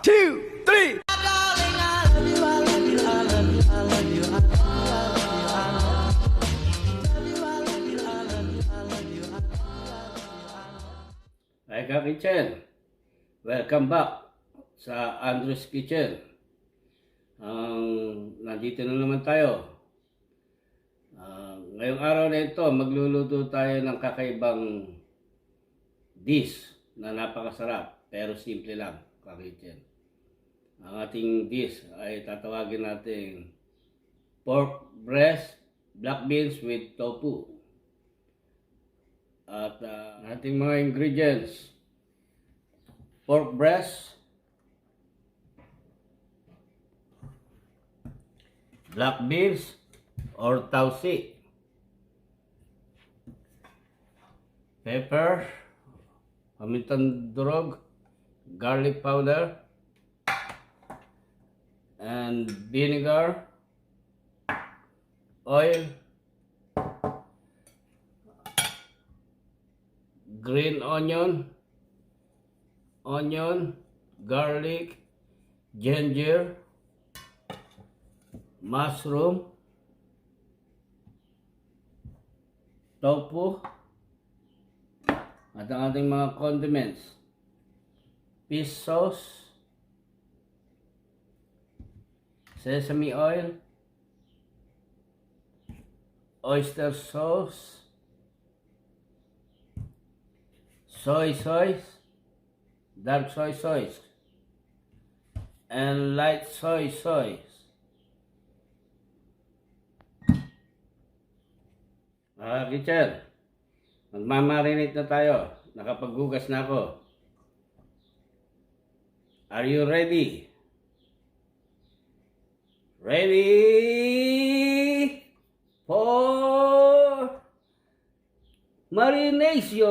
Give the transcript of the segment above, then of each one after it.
2, 3. Hi Kitchen, welcome back sa Andrew's Kitchen. Nandito na naman tayo. Ngayong araw na ito, magluluto tayo ng kakaibang dish na napakasarap pero simple lang, Kitchen. Ang ating dish ay tatawagin natin pork breast, black beans with tofu. At ating mga ingredients: pork breast, black beans or tausi, pepper, pamintan durog, garlic powder, and vinegar, oil, green onion, garlic, ginger, mushroom, tofu, at ang ating mga condiments: fish sauce, sesame oil, oyster sauce, soy sauce, dark soy sauce, and light soy sauce. Kitchen, magmamarinate na tayo. Nakapaghugas na ako. Are you ready? Ready for marination.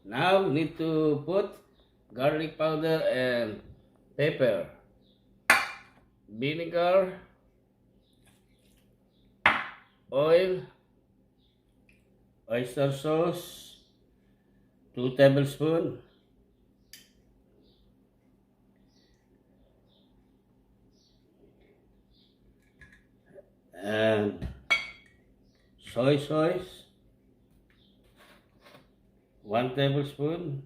Now need to put garlic powder and pepper, vinegar, oil, oyster sauce, 2 tablespoons, and soy sauce, 1 tablespoon,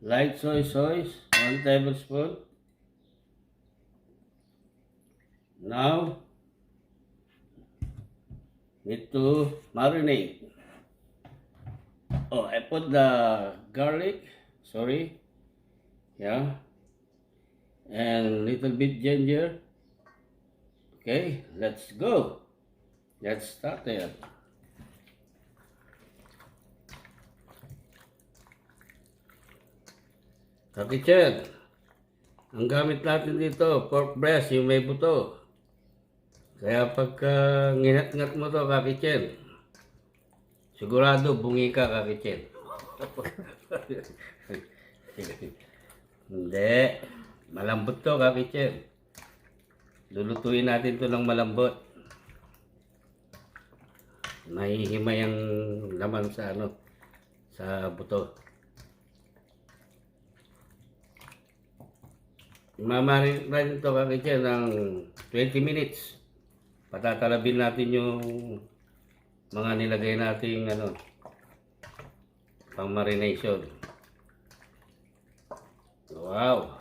light soy sauce, 1 tablespoon. Now, need to marinate. Oh, I put the garlic, and little bit ginger. Okay, let's go. Let's start it. Kitchen, ang gamit natin dito, pork breast, yung may buto. Kaya pagka nginat-ngat mo to, Kitchen, sigurado bungi ka, Kitchen. Hindi, malambot to, Kitchen. Lulutuin natin to ng malambot. Mahihimay ang laman sa sa buto. Mamarinate natin to, Kitchen, ng 20 minutes. Patatalabin natin yung mga nilagay nating pang marination. Wow!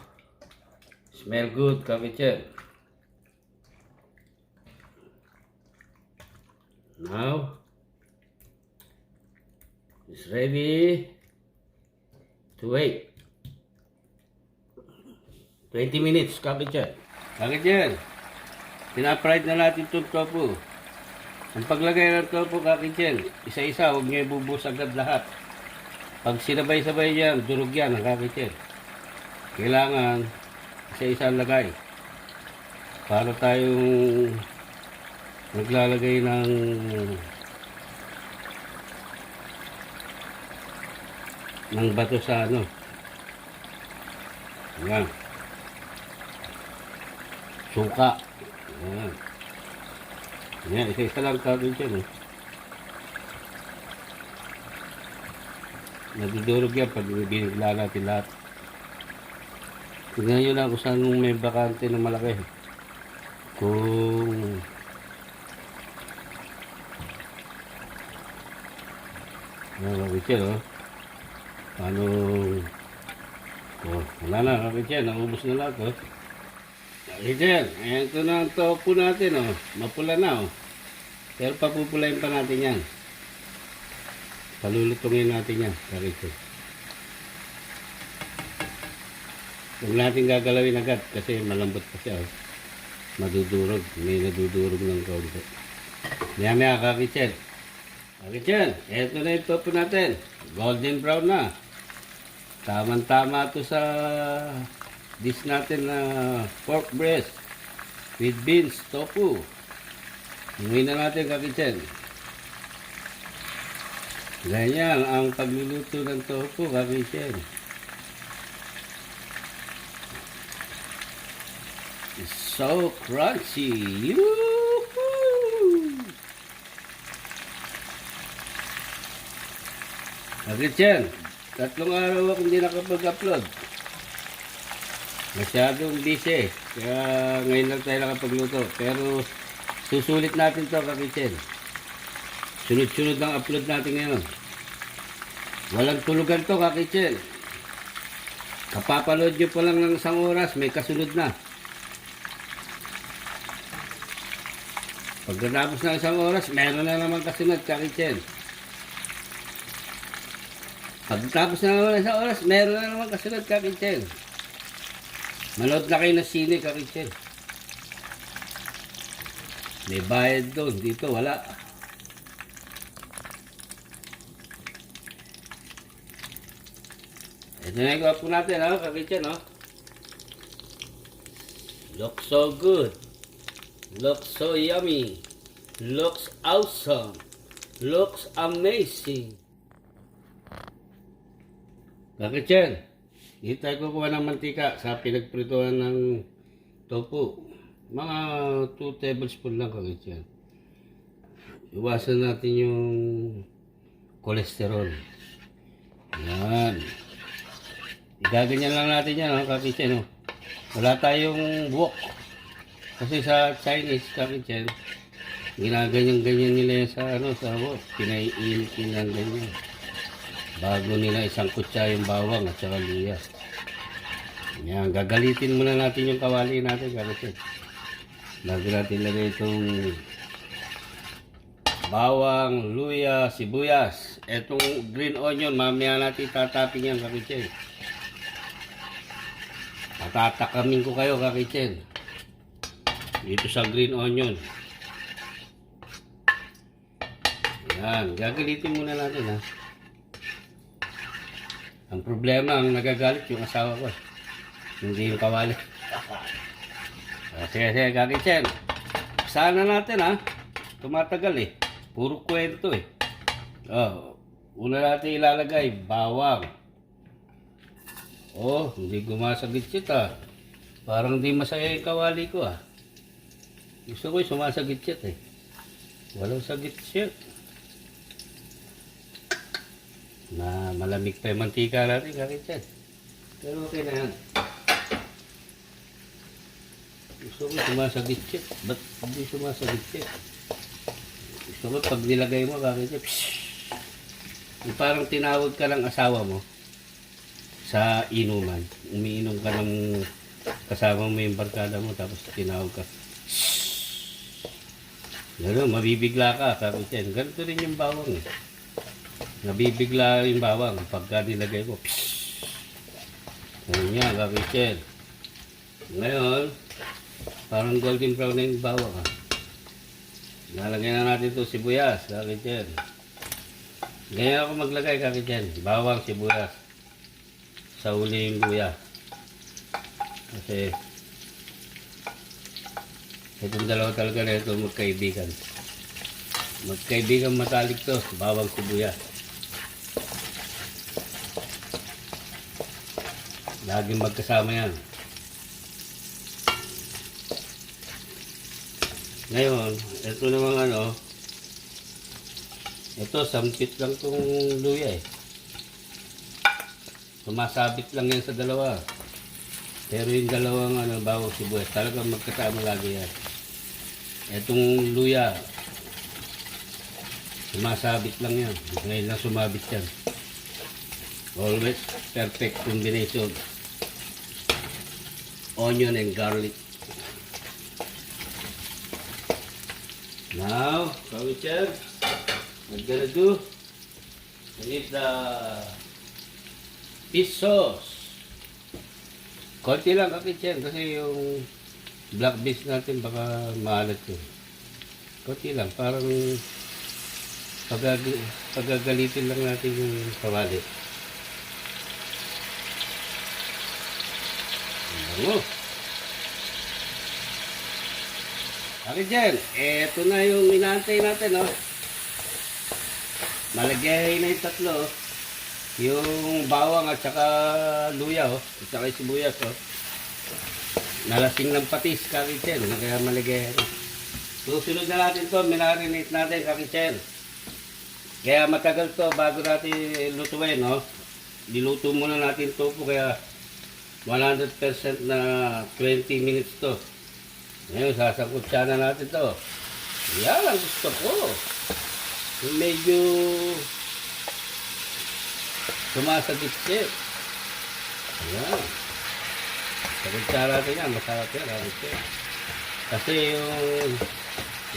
Smell good, Kitchen. Now, it's ready to wait 20 minutes, Kitchen. Kitchen, pina-fried na natin itong tofu. Ang paglagay ng tofu, Kitchen, isa-isa, huwag nyo ibubus agad lahat. Pag sinabay-sabay yan, durog yan, Kitchen. Kailangan isa-isa lagay. Para tayong naglalagay ng bato sa Ayan. Suka. Ayan. Ayan, isa-isa lang kagad dyan. Nadudurog yan pag binigla natin lahat. Tignan nyo lang kung saan may bakante na malaki. Kung kakitsin, oh. Paano? Oh, wala na, kakitsin. Naubos na lahat, oh. Kakitsin, ito na ang tofu natin, oh. Mapula na, oh. Pero papupulayin pa natin yan. Palulutungin natin yan, kakitsin. Huwag natin gagalawin agad kasi malambot pa siya, oh. Madudurog. May nadudurog ng kaunti. Maya-maya, kakitsin. Kakitsin, eto na yung tofu natin. Golden brown na. Tama-tama ito sa dish natin na pork breast with beans, tofu. Hinguin na natin, kakitsin. Ganyan ang pagluluto ng tofu, kakitsin. It's so crunchy. Yoo-hoo! Kakitsin, 3 araw ako hindi nakapag-upload. Masyadong busy. Kaya ngayon lang tayo nakapagluto. Pero susulit natin to, kakitsin. Sunod-sunod ang upload natin ngayon. Walang tulugan to, kakitsin. Kapapaload nyo pa lang ng 1 oras, may kasunod na. Pagkatapos ng 1 oras, meron na naman kasunod, kakitsin. Pagkatapos na naman 1 oras, meron na naman kasunod, kakitsin. Manood na kayo ng sine, kakitsin. May bayad doon. Dito, wala. Ito na yung gwapo natin, ha, kakitsin, ha. Looks so good. Looks so yummy. Looks awesome. Looks amazing. Kakitsin, dito tayo kukuha ng mantika sa pinagprituhan ng tofu. Mga 2 tablespoon lang, kakitsin. Iwasan natin yung cholesterol. Yan. Igaganyan lang natin yan, kakitsin. Wala tayong wok. Kasi sa Chinese, kakitsin, ginaganyan-ganyan nila yan sa wok. Pinaiinit nila ganyan. Bago nila isang kutsa yung bawang at saka luya. Yan, gagalitin muna natin yung kawali natin, kakitsin. Bago natin lagay itong bawang, luya, sibuyas. Itong green onion, mamaya natin tatapin yan, kakitsin. Patatakamin ko kayo, kakitsin. Dito sa green onion. Yan, gagalitin muna natin, ha. Ang problema, ang nagagalit yung asawa ko. Hindi yung kawali. Sige, kakitsin. Sana natin, ha. Tumatagal, eh. Puro kwento, eh. Una natin ilalagay, bawang. Hindi gumasagit siya, Parang di masaya yung kawali ko, Gusto ko yung sumasagit siya, Walang sagit siya. Na malamig pa yung mantika natin, kakitsin. Pero okay na yan. Gusto ko sumasagit siya. Ba't hindi sumasagit siya? Gusto ko pag nilagay mo, kakitsin, yung parang tinawag ka ng asawa mo sa inuman. Umiinom ka ng kasama mo yung barkada mo, tapos tinawag ka. Gano'n, mabibigla ka, kakitsin. Ganito rin yung bawang, Nabibigla yung bawang pagka nilagay ko. Ganyan yan, kakitsin. Ngayon, parang golden brown na yung bawang, Nalagyan na natin ito sibuyas, kakitsin. Ganyan ako maglagay, kakitsin. Bawang, sibuyas. Sa uli yung luya. Kasi itong dalawa talaga na ito magkaibigan. Magkaibigan matalik to, bawang, sibuyas. Laging magkasama yan. Ngayon, ito namang ito, sampit lang tong luya, Sumasabit lang yan sa dalawa. Pero yung dalawang bawang sibuyas, talagang magkasama lagi yan. Etong luya, sumasabit lang yan. Ngayon lang sumabit yan. Always perfect combination. Onion and garlic. Now, Kawichel, what I'm gonna do, I need the fish sauce. Konti lang Kawichel kasi yung black beans natin baka maalat yun. Konti lang, parang pagagalitin lang natin yung kawali. Bango. Okay dyan, eto na yung inaantay natin, no? Malagay na yung tatlo, yung bawang at saka luya, oh. At saka yung sibuyas, oh. Nalasing ng patis, kakitsen, kaya malagay. Susunod na natin to, minarinate natin, kakitsen. Kaya matagal to bago natin lutuin, no? Diluto muna natin to po, kaya 100% na 20 minutes to. Ngayon, sasangkot sana natin to. Yan ang gusto ko. Yung medyo sumasagit-sit. Yan. Sagot sana natin yan. Masarap yan. Kasi yung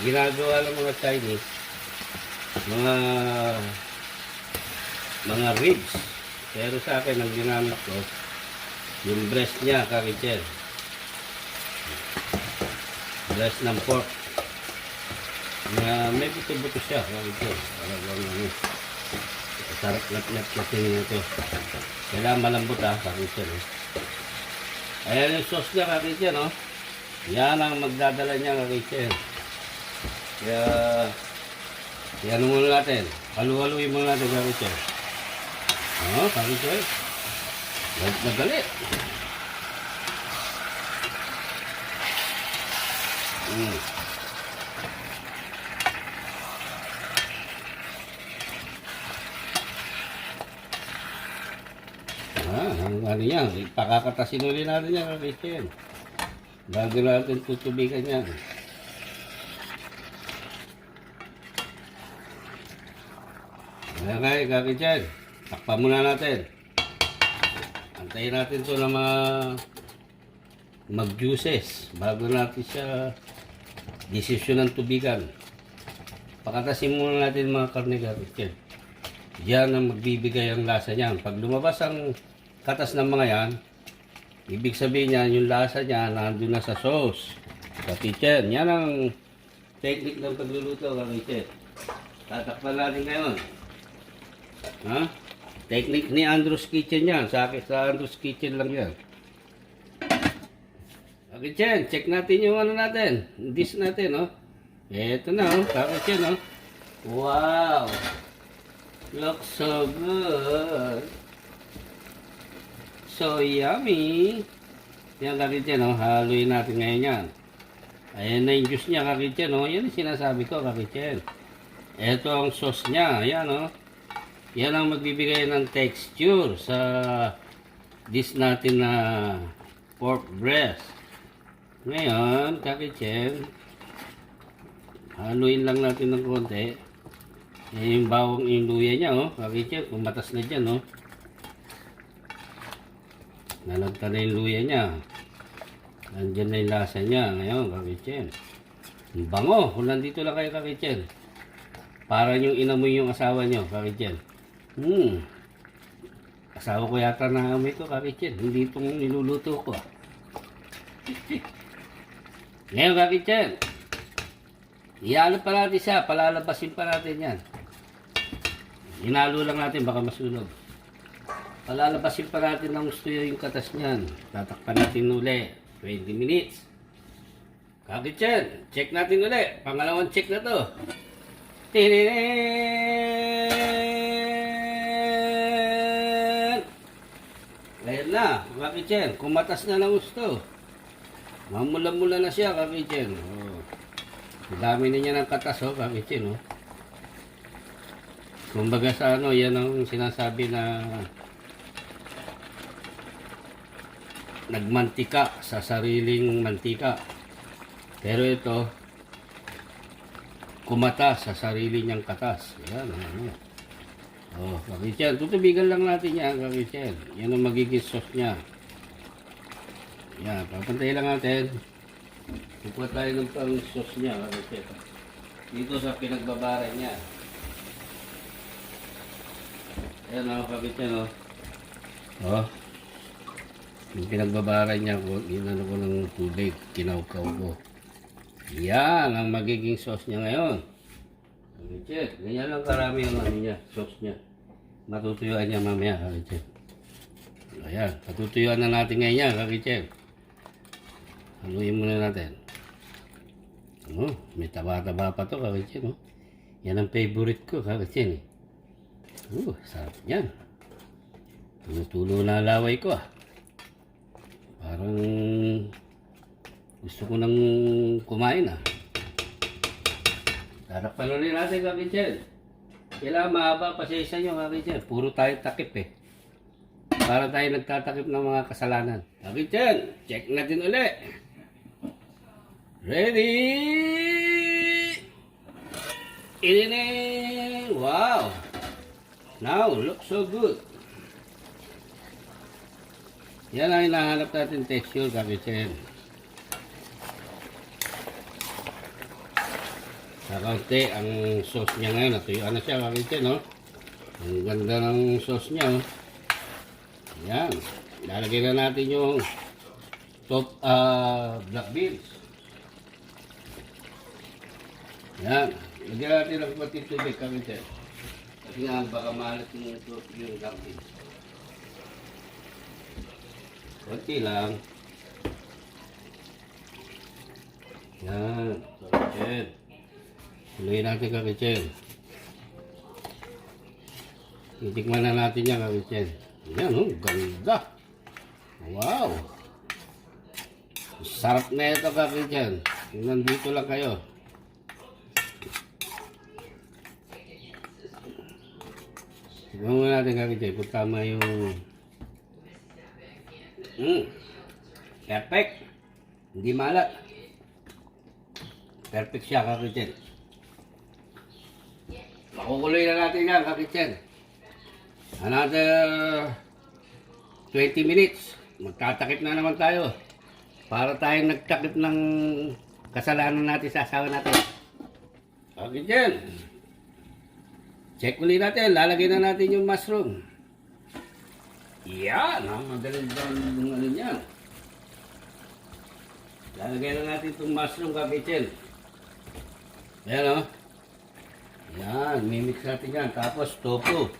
ginagawa ng mga Chinese, mga ribs. Pero sa akin, ang ginamit ko, yung breast niya, kakitsen. Breast ng pork. Na may buto-buto siya, kakitsen. Talagang sarap nat-nat natin ito. Kailangan malambot kakitsen. Ayan yung sauce niya, kakitsen, no? Yan ang magdadala niya, kakitsen. Kaya, yan muna natin. Halu-haluin muna natin, kakitsen. Kakitsen. Madali. Ang ano yan, pakakatasin ulit natin yan, kakitsen. Bago natin tutubigan yan. Okay, kakitsen. Takpan muna natin. Antayin natin ito na mag-juices bago natin siya desisyon ng tubigan. Pakatasin muna natin mga karne, kakitsen. Yan ang magbibigay ang lasa niyan. Pag lumabas ang katas ng mga yan, ibig sabihin niyan, yung lasa niya nandun na sa sauce. Kakitsen, yan ang technique ng pagluluto, kakitsen. Tatakpan natin ngayon. Technique ni Andrew's Kitchen yan. Sa Andrew's Kitchen lang yan. Kakitsen, check natin yung ano natin. Dish natin, oh. Eto na, oh. Kakitsen, oh. Wow! Looks so good. So yummy. Yan, kakitsen, oh. Haluin natin ngayon yan. Ayan na yung juice niya, kakitsen, oh. Yan yung sinasabi ko, kakitsen. Eto ang sauce niya. Ayan, oh. Yan ang magbibigay ng texture sa dish natin na pork breast. Ngayon, kakitsen, haluin lang natin ng konti. Yung bawang yung luya niya, oh. Kakitsen, kumatas na dyan, oh. Nalagta na yung luya niya. Nandyan na yung lasa niya. Ngayon, kakitsen. Ang bango. Kung nandito lang kayo, kakitsen. Parang yung inamoy yung asawa niyo, kakitsen. Asawa ko yata na amoy ko, kakitsen. Hindi itong niluluto ko. Ngayon, kakitsen. Iano pa natin siya. Palalabasin pa natin yan. Hinalo lang natin, baka masunog. Palalabasin pa natin ng gusto yung katas niyan. Tatakpan natin uli. 20 minutes. Kakitsen, check natin uli. Pangalawang check na to. Ayan na, kakitsen. Kumatas na ng gusto. Mamula-mula na siya, kakitsen. Oh. Dami na niya ng katas, oh, kakitsen. Oh. Kumbaga sa ano, yan ang sinasabi na nagmantika sa sariling mantika. Pero ito, kumata sa sarili niyang katas. Yan, ano. Oh, kakityan. Tutubigan lang natin yan, kakityan. Yan ang magiging sauce niya. Yan, papantay lang natin. Kukuha tayo ng pang sauce niya, kakityan. Dito sa pinagbabaran niya. Ayan o, kakityan o. Oh. Yung pinagbabaran niya ko, inano ko ng tubig, kinaukaw ko. Yan ang magiging sauce niya ngayon. Kakityan, ganyan lang karami ang ano niya, sauce niya. Matutuyuan niya mamaya, kakityan. Ayan, patutuyuan na natin ngayon yan, kakityan. Haluin muna natin. Oh, may taba-taba pa to, kakityan. Oh. Yan ang favorite ko, kakityan. Sarap yan. Tumutulo na laway ko ah. Parang gusto ko nang kumain ah. Tarakpan ulit natin, kakityan. Kailangan mahaba pa sa isa nyo, kakityan. Puro tayo takip eh. Para tayo nagtatakip ng mga kasalanan. Kakityan, check natin ulit. Ready? Inining! Wow! Now, looks so good. Yan ang hinahanap natin texture, kakityan. Kakaunti ang sauce niya ngayon. Natuyuan na siya, kakityan, no? Ang ganda ng sauce niya, no? Yan. Lalagyan na natin yung top black beans. Yan. Lagyan natin ng pati tubig, kakityan. Kasi nga, baka mahalat yung black beans. Kunti lang. Yan. Kakityan. Tuloy natin, kakityan. Titikman na natin yan, kakityan. Yan, oh, ganda. Wow. Sarap na ito, kakityan. Nandito lang kayo. Tignan mo natin, kakityan, kung tama yung... Perfect. Hindi malat. Perfect siya, kakityan. Makukuloy na natin yan, kakityan. Another 20 minutes. Magtatakip na naman tayo. Para tayo nagtakip ng kasalanan natin sa asawa natin. Kakityan. Check ulit natin. Lalagyan na natin yung mushroom. Yan. Magaling ba yung ano niya. Lalagyan na natin itong mushroom, kakityan. Ayan o. Yan. Mimix natin yan. Tapos tofu.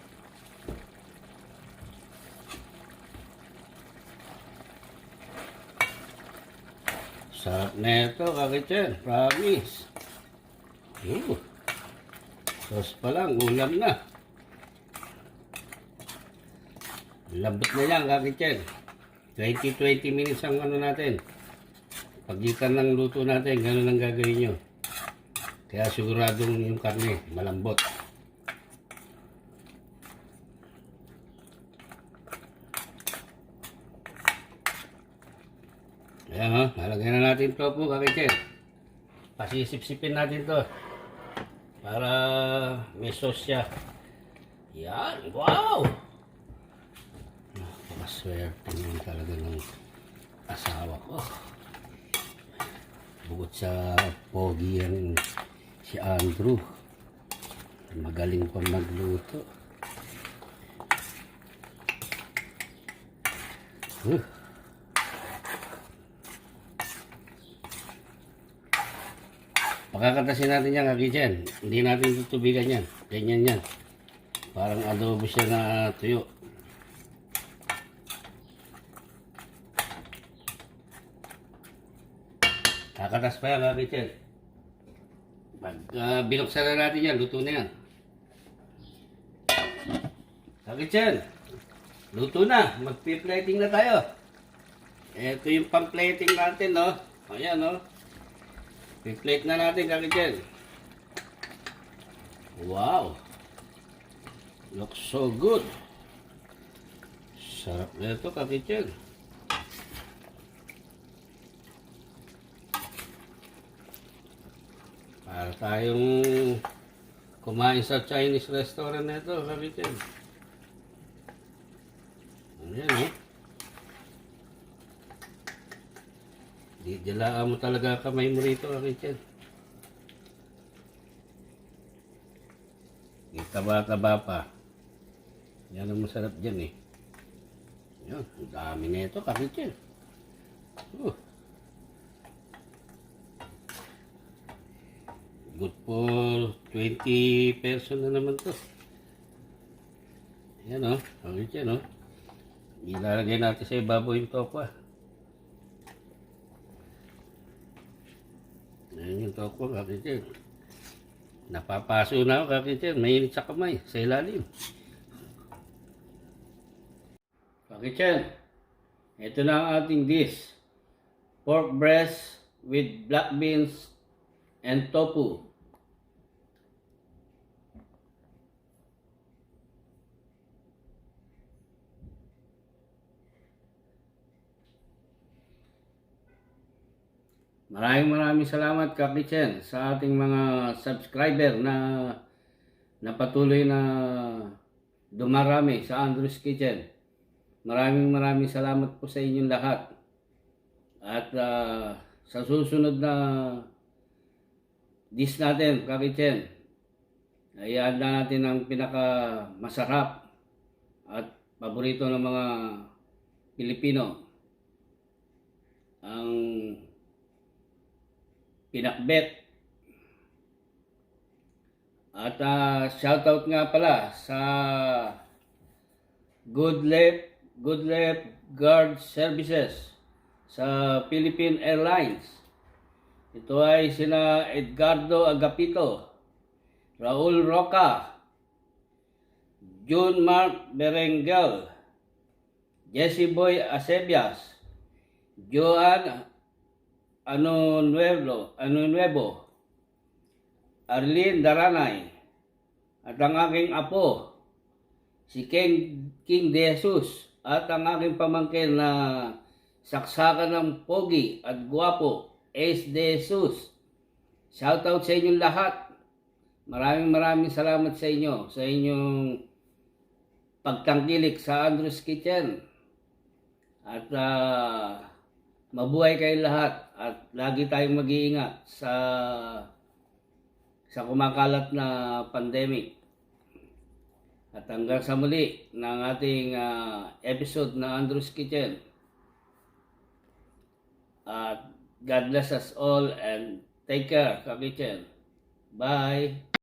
Sarap na ito, kakityan. Promise. Sauce pa lang, ulam na. Labot na yan, kakityan. 20 minutes ang ano natin. Pagitan ng luto natin, ganun ang gagawin nyo. Kaya siguradong yung karne, malambot. Ayan o, lalagyan na natin tofu, kakityan. Pasisip-sipin natin to. Para may sauce siya. Yan, wow! Napakaswerte naman talaga ng asawa ko. Bukod sa pogi yan si Andrew. Magaling pa magluto. Pakakatasin natin yan, kakityan. Hindi natin tutubigan yan. Ganyan yan. Parang adobo siya na tuyo. Kakatas pa yan, kakityan. Pag binuksan na natin yan, luto na yan. Kakityan, luto na. Magpi-plating na tayo. Ito yung pang-plating natin, no? Ayan, no? I-plate na natin, kakityan. Wow! Looks so good. Sarap na ito, kakityan. Para tayong kumain sa Chinese restaurant na ito, Kakitchen. Ayan, oh. Dilaan mo talaga kamay mo rito, Kakitchen. Taba-taba pa. Yan ang masarap dyan eh. Yan, ang dami na ito, Kakitchen. Good for 20 person na naman to. Yan o, Kakitchen o. Ilalagay natin sa ibabaw yung tofu. Ayan yung tofu, Kakitchen. Napapaso na ako, Kakitchen. Mainit sa kamay, sa ilalim. Kakitchen, ito na ang ating dish. Pork breast with black beans and tofu. Maraming salamat, Kakitchen, sa ating mga subscriber na patuloy na dumarami sa Andrew's Kitchen. Maraming salamat po sa inyong lahat. At sa susunod na dish natin, Kakitchen, ay ihanda natin ang pinaka masarap at paborito ng mga Pilipino. Ang pinakbet. At shoutout nga pala sa Good Left Guard Services sa Philippine Airlines. Ito ay sina Edgardo Agapito, Raul Roca, June Mark Berengel, Jesse Boy Acebias, Joan Ano Nuevo, Arlene Daranay, at ang aking apo, si King De Jesus, at ang aking pamangkin na saksakan ng pogi at guwapo, Ace De Jesus. Shoutout sa inyong lahat. Maraming salamat sa inyo, sa inyong pagtangkilik sa Andrew's Kitchen. At mabuhay kayong lahat at lagi tayong mag-iingat sa kumakalat na pandemic. At hanggang sa muli ng ating episode na Andrew's Kitchen. At God bless us all and take care, Kakitchen. Bye!